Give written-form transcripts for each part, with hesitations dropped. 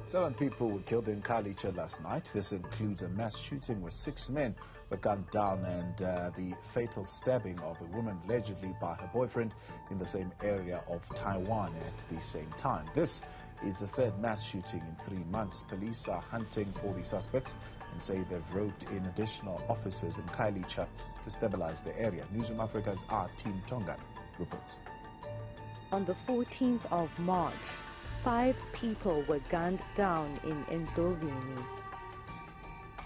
7 people were killed in Khayelitsha last night. This includes a mass shooting where 6 men were gunned down and the fatal stabbing of a woman allegedly by her boyfriend in the same area of Taiwan at the same time. This is the 3rd mass shooting in 3 months. Police are hunting for the suspects and say they've roped in additional officers in Khayelitsha to stabilize the area. Newsroom Africa's Team Tonga reports. On the 14th of March, 5 people were gunned down in Ndlovini.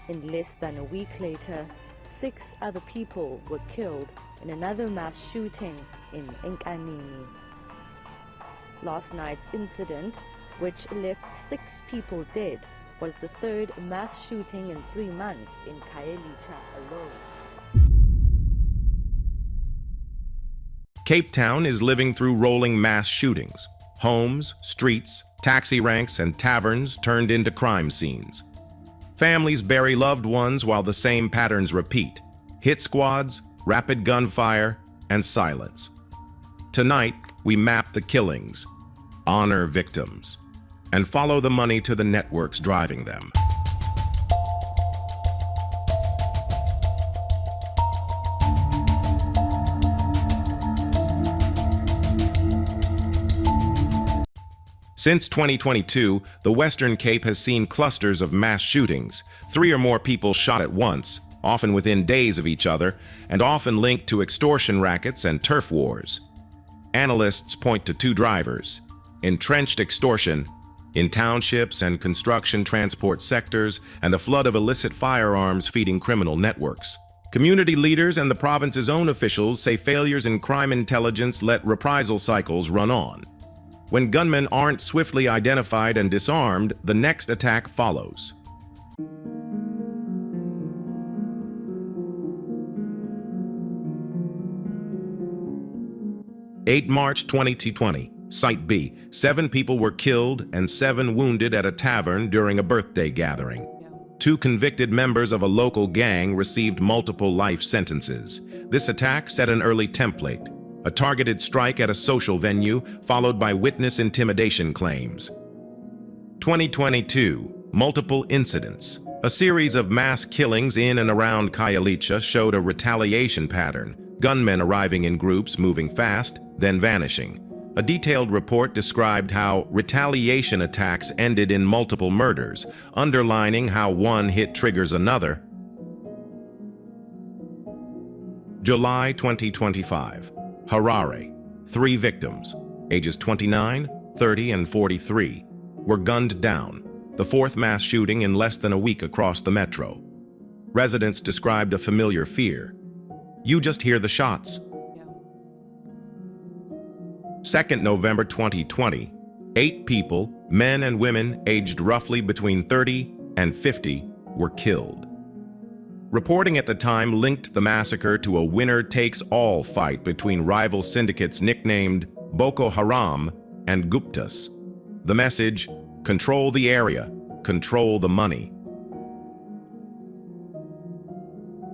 In less than a week later, 6 other people were killed in another mass shooting in Nkanini. Last night's incident, which left 6 people dead, was the 3rd mass shooting in 3 months in Khayelitsha alone. Cape Town is living through rolling mass shootings. Homes, streets, taxi ranks, and taverns turned into crime scenes. Families bury loved ones while the same patterns repeat. Hit squads, rapid gunfire, and silence. Tonight, we map the killings, honor victims, and follow the money to the networks driving them. Since 2022, the Western Cape has seen clusters of mass shootings, 3 or more people shot at once, often within days of each other, and often linked to extortion rackets and turf wars. Analysts point to 2 drivers: entrenched extortion in townships and construction transport sectors, and a flood of illicit firearms feeding criminal networks. Community leaders and the province's own officials say failures in crime intelligence let reprisal cycles run on. When gunmen aren't swiftly identified and disarmed, the next attack follows. March 8, 2020, Site B. 7 people were killed and 7 wounded at a tavern during a birthday gathering. 2 convicted members of a local gang received multiple life sentences. This attack set an early template: a targeted strike at a social venue, followed by witness intimidation claims. 2022, multiple incidents. A series of mass killings in and around Khayelitsha showed a retaliation pattern, gunmen arriving in groups, moving fast, then vanishing. A detailed report described how retaliation attacks ended in multiple murders, underlining how one hit triggers another. July 2025. Harare. 3 victims, ages 29, 30, and 43, were gunned down, the 4th mass shooting in less than a week across the metro. Residents described a familiar fear. You just hear the shots. 2nd November 2020, 8 people, men and women aged roughly between 30 and 50, were killed. Reporting at the time linked the massacre to a winner-takes-all fight between rival syndicates nicknamed Boko Haram and Guptas. The message: control the area, control the money.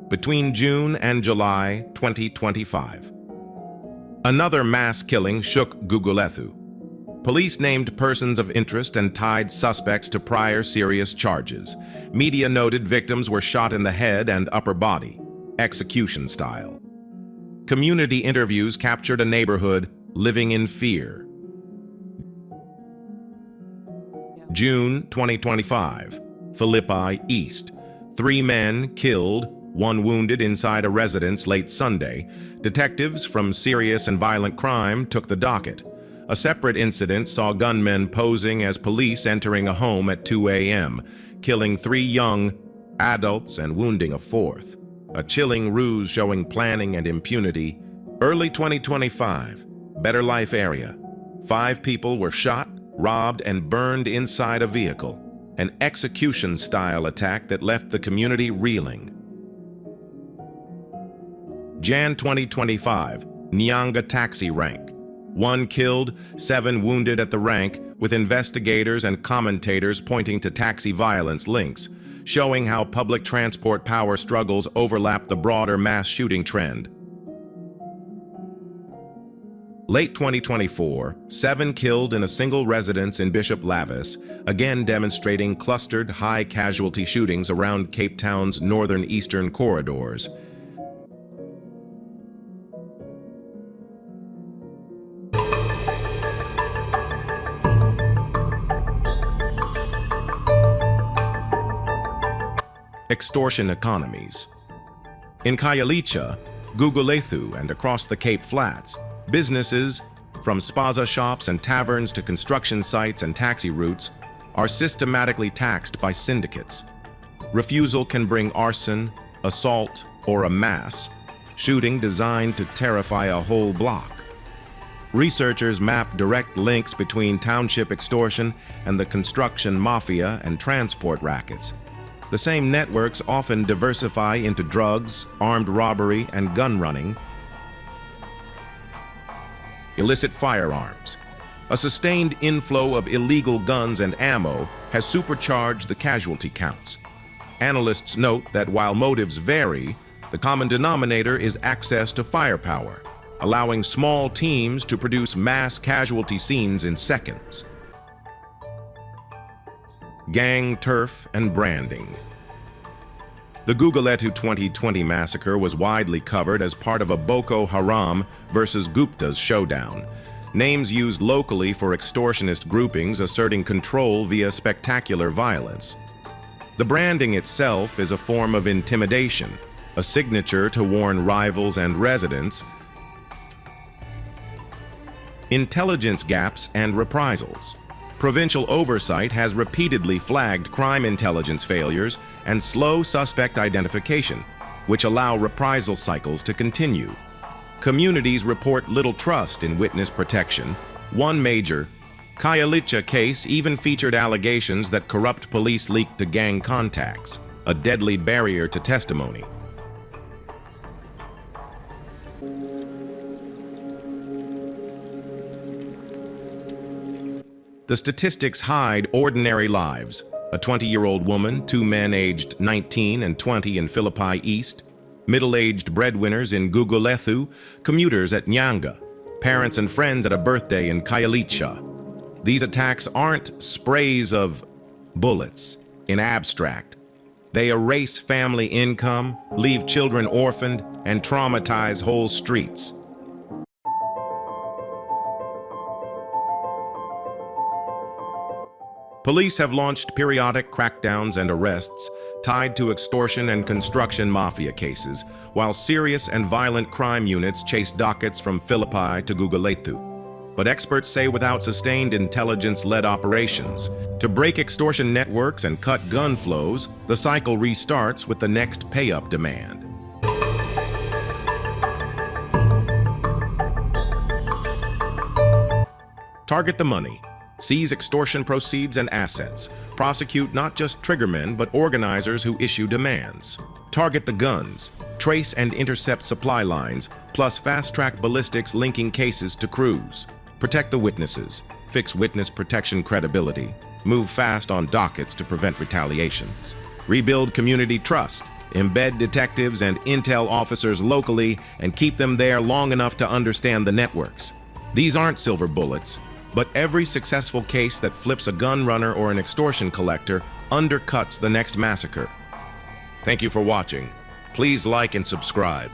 Between June and July 2025, another mass killing shook Gugulethu. Police named persons of interest and tied suspects to prior serious charges. Media noted victims were shot in the head and upper body, execution style. Community interviews captured a neighborhood living in fear. June 2025, Philippi East. 3 men killed, 1 wounded inside a residence late Sunday. Detectives from Serious and Violent Crime took the docket. A separate incident saw gunmen posing as police entering a home at 2 a.m., killing 3 young adults and wounding a 4th. A chilling ruse showing planning and impunity. Early 2025, Better Life area. 5 people were shot, robbed, and burned inside a vehicle. An execution-style attack that left the community reeling. Jan 2025, Nyanga taxi rank. 1 killed, 7 wounded at the rank, with investigators and commentators pointing to taxi violence links, showing how public transport power struggles overlap the broader mass shooting trend. Late 2024, 7 killed in a single residence in Bishop Lavis, again demonstrating clustered high-casualty shootings around Cape Town's northern eastern corridors. Extortion economies. In Khayelitsha, Gugulethu, and across the Cape Flats, businesses, from spaza shops and taverns to construction sites and taxi routes, are systematically taxed by syndicates. Refusal can bring arson, assault, or a mass shooting designed to terrify a whole block. Researchers map direct links between township extortion and the construction mafia and transport rackets. The same networks often diversify into drugs, armed robbery, and gun running. Illicit firearms. A sustained inflow of illegal guns and ammo has supercharged the casualty counts. Analysts note that while motives vary, the common denominator is access to firepower, allowing small teams to produce mass casualty scenes in seconds. Gang turf and branding. The Gugulethu 2020 massacre was widely covered as part of a Boko Haram versus Gupta's showdown. Names used locally for extortionist groupings asserting control via spectacular violence. The branding itself is a form of intimidation, a signature to warn rivals and residents. Intelligence gaps and reprisals. Provincial oversight has repeatedly flagged crime intelligence failures and slow suspect identification, which allow reprisal cycles to continue. Communities report little trust in witness protection. One major, Khayelitsha case even featured allegations that corrupt police leaked to gang contacts, a deadly barrier to testimony. The statistics hide ordinary lives. A 20-year-old woman, 2 men aged 19 and 20 in Philippi East, middle-aged breadwinners in Gugulethu, commuters at Nyanga, parents and friends at a birthday in Khayelitsha. These attacks aren't sprays of bullets in abstract. They erase family income, leave children orphaned, and traumatize whole streets. Police have launched periodic crackdowns and arrests tied to extortion and construction mafia cases, while serious and violent crime units chase dockets from Philippi to Gugulethu. But experts say without sustained intelligence-led operations, to break extortion networks and cut gun flows, the cycle restarts with the next pay-up demand. Target the money. Seize extortion proceeds and assets. Prosecute not just triggermen, but organizers who issue demands. Target the guns. Trace and intercept supply lines, plus fast-track ballistics linking cases to crews. Protect the witnesses. Fix witness protection credibility. Move fast on dockets to prevent retaliations. Rebuild community trust. Embed detectives and intel officers locally and keep them there long enough to understand the networks. These aren't silver bullets, but every successful case that flips a gun runner or an extortion collector undercuts the next massacre. Thank you for watching. Please like and subscribe.